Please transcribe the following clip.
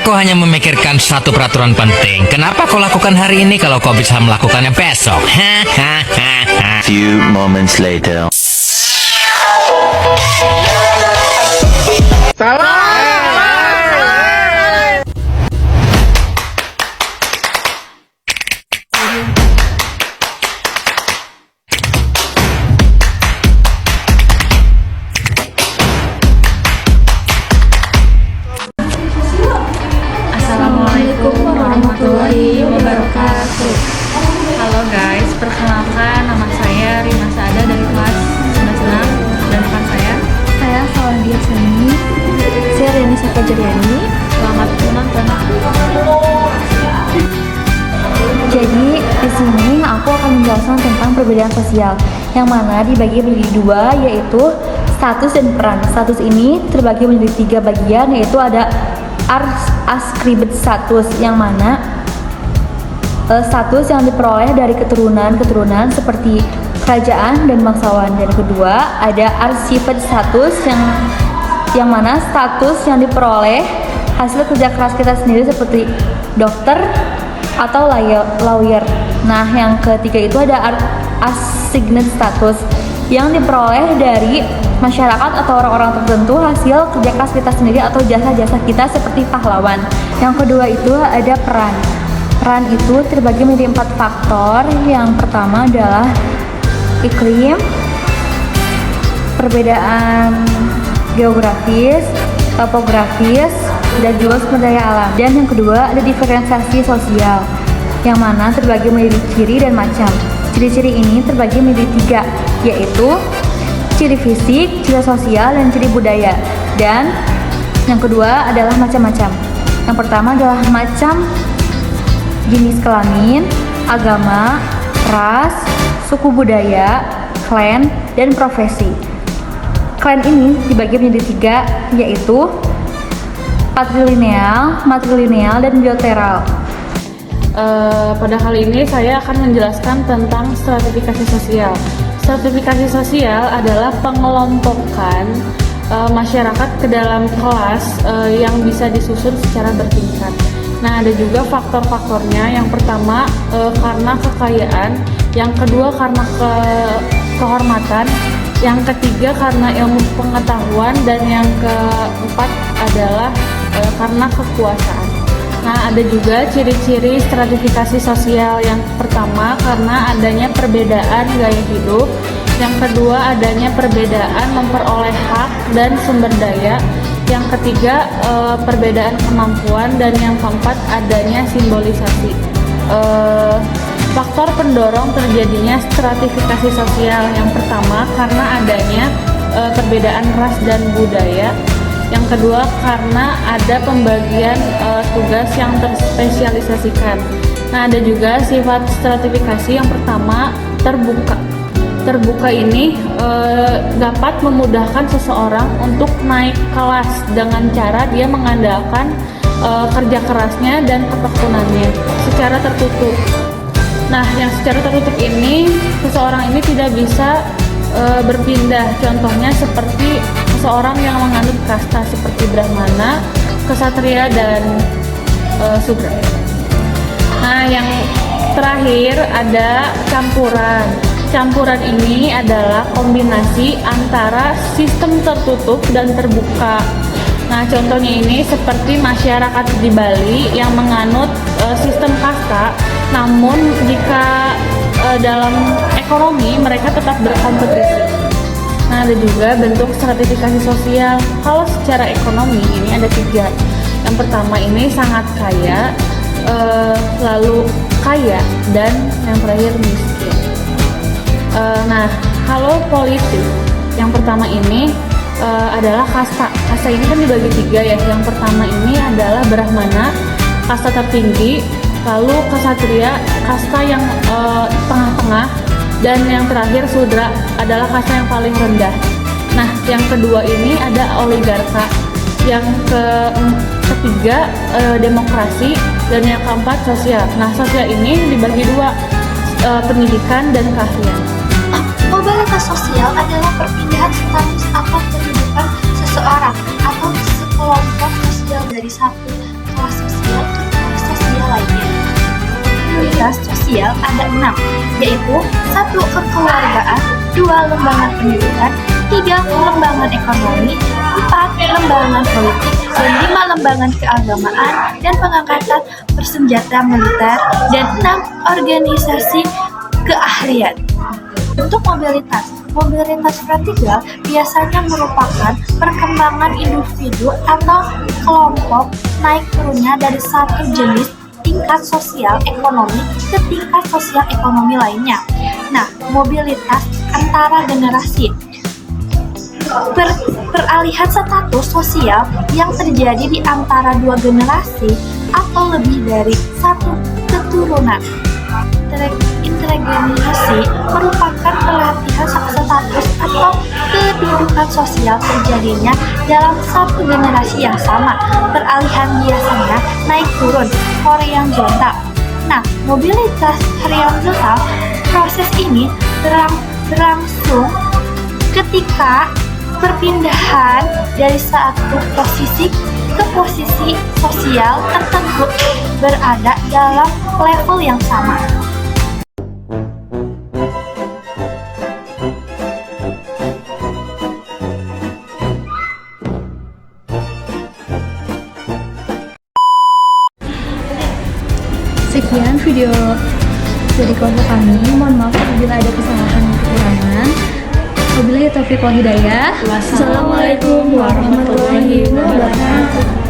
kau hanya memikirkan satu peraturan penting. Kenapa kau lakukan hari ini kalau kau bisa melakukannya besok? Few moments later. Assalamualaikum warahmatullahi wabarakatuh. Halo guys, perkenalkan nama saya Rima Saada dari kelas 96 dan rekan saya Saladia Sani. Saya Reni Sapajariani. selamat menonton. Jadi di sini aku akan menjelaskan tentang perbedaan sosial yang mana dibagi menjadi dua, yaitu status dan peran. Status ini terbagi menjadi tiga bagian, yaitu ada ascribed status yang mana status yang diperoleh dari keturunan seperti kerajaan dan bangsawan, dan kedua ada archived status yang mana status yang diperoleh hasil kerja keras kita sendiri seperti dokter atau lawyer. Nah, yang ketiga itu ada assigned status yang diperoleh dari masyarakat atau orang-orang tertentu hasil kerja keras kita sendiri atau jasa-jasa kita seperti pahlawan. Yang kedua itu ada peran. Peran itu terbagi menjadi 4 faktor. Yang pertama adalah iklim, perbedaan geografis, topografis, dan juga sumber daya alam. Dan yang kedua ada diferensiasi sosial, yang mana terbagi menjadi ciri dan macam. Ciri-ciri ini terbagi menjadi 3, yaitu ciri fisik, ciri sosial, dan ciri budaya. Dan yang kedua adalah macam-macam. Yang pertama adalah macam jenis kelamin, agama, ras, suku budaya, klan, dan profesi. Klan ini dibagi menjadi 3, yaitu patrilineal, dan bilateral. Pada kali ini saya akan menjelaskan tentang stratifikasi sosial. Stratifikasi sosial adalah pengelompokan masyarakat ke dalam kelas yang bisa disusun secara bertingkat. Nah, ada juga faktor-faktornya. Yang pertama karena kekayaan, yang kedua karena kehormatan, yang ketiga karena ilmu pengetahuan, dan yang keempat adalah karena kekuasaan. Nah, ada juga ciri-ciri stratifikasi sosial. Yang pertama karena adanya perbedaan gaya hidup, yang kedua adanya perbedaan memperoleh hak dan sumber daya, yang ketiga perbedaan kemampuan, dan yang keempat adanya simbolisasi. Faktor pendorong terjadinya stratifikasi sosial yang pertama karena adanya perbedaan ras dan budaya, yang kedua karena ada pembagian tugas yang terspesialisasikan. Nah, ada juga sifat stratifikasi. Yang pertama terbuka. Terbuka ini dapat memudahkan seseorang untuk naik kelas dengan cara dia mengandalkan kerja kerasnya dan ketekunannya secara tertutup. Nah, yang secara tertutup ini seseorang ini tidak bisa berpindah. Contohnya seperti seseorang yang menganut kasta seperti Brahmana, Ksatria, dan Sudra. Nah, yang terakhir ada campuran. Campuran ini adalah kombinasi antara sistem tertutup dan terbuka. Nah, contohnya ini seperti masyarakat di Bali yang menganut sistem kasta, namun jika dalam ekonomi mereka tetap berkompetisi. Nah, ada juga bentuk stratifikasi sosial. Kalau secara ekonomi ini ada 3. Yang pertama ini sangat kaya, lalu kaya, dan yang terakhir miskin. Nah, kalau politik, yang pertama ini adalah kasta. Kasta ini kan dibagi 3 ya. Yang pertama ini adalah Brahmana, kasta tertinggi, lalu Ksatria, kasta yang tengah-tengah, dan yang terakhir Sudra adalah kasta yang paling rendah. Nah, yang kedua ini ada oligarka, yang ketiga demokrasi, dan yang keempat sosial. Nah, sosial ini dibagi 2, pendidikan dan keahlian. Mobilitas sosial adalah perpindahan status atau kehidupan seseorang atau sekelompok sosial dari satu kelas mobilitas sosial ada 6, yaitu 1. Kekeluargaan, 2. Lembaga pendidikan, 3. Lembaga ekonomi, 4. Lembaga politik, dan 5. Lembaga keagamaan dan pengangkatan bersenjata militer, dan 6. Organisasi keahlian. Untuk mobilitas vertikal biasanya merupakan perkembangan individu atau kelompok naik turunnya dari satu jenis tingkat sosial ekonomi ke tingkat sosial ekonomi lainnya. Nah, mobilitas antara generasi. Peralihan status sosial yang terjadi di antara dua generasi atau lebih dari satu keturunan. Intergenerasi merupakan peralihan status atau kedudukan sosial terjadinya dalam satu generasi yang sama. Peralihan biasanya naik turun horizontal. Nah, mobilitas horizontal, proses ini berlangsung ketika perpindahan dari satu posisi ke posisi sosial tertentu berada dalam level yang sama. Sekian video dari kelompok kami. Mohon maaf apabila ada kesalahan dan kekurangan. Wabillahi taufiq wal hidayah. Wassalamualaikum warahmatullahi wabarakatuh.